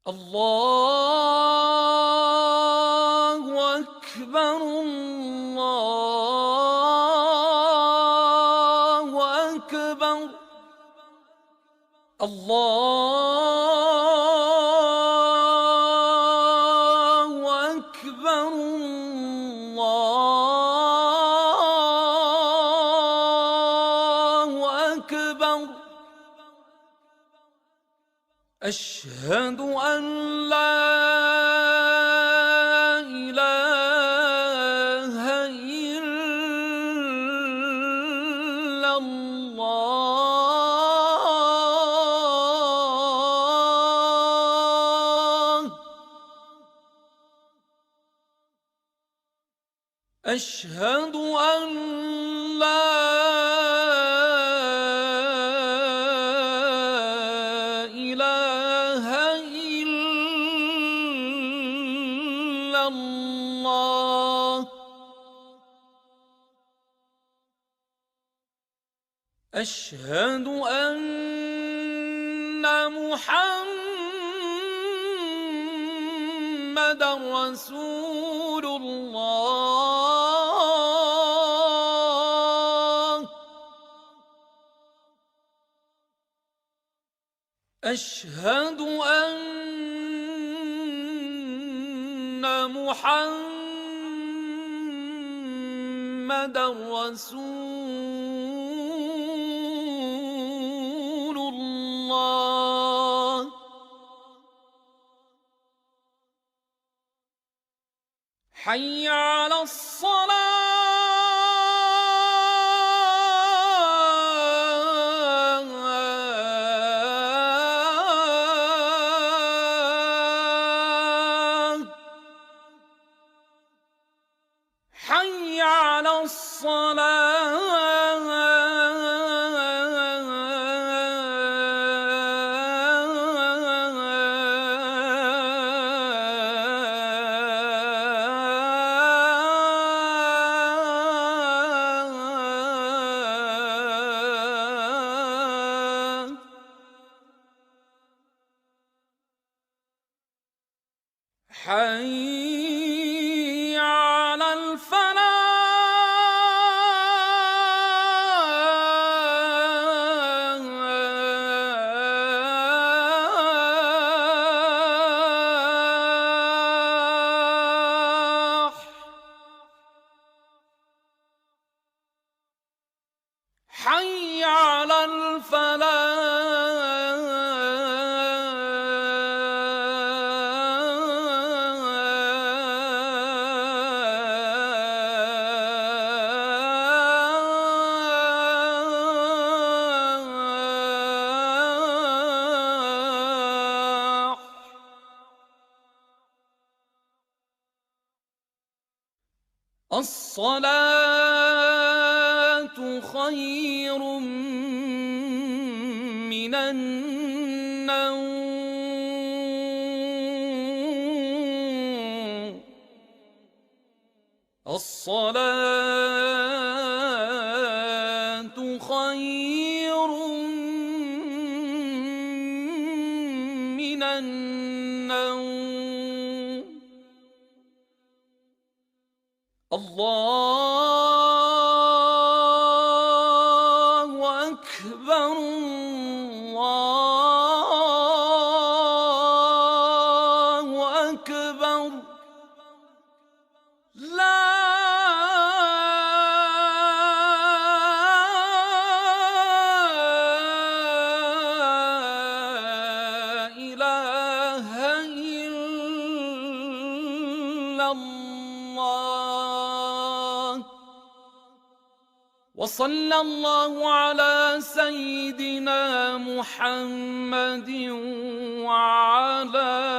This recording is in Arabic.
الله أكبر الله أكبر الله أكبر الله أكبر أشهد أن لا إله إلا الله أشهد أن لا إله إلا الله أشهد أن محمدًا رسول الله أشهد أن محمدًا رسول الله حي على الصلاة حي على الصلاة حي على الفلاح حي على الفلاح الصلاة خير من النوم الصلاة خير من النوم الله أكبر الله أكبر لا إله إلا الله وصلى الله على سيدنا محمد وعلى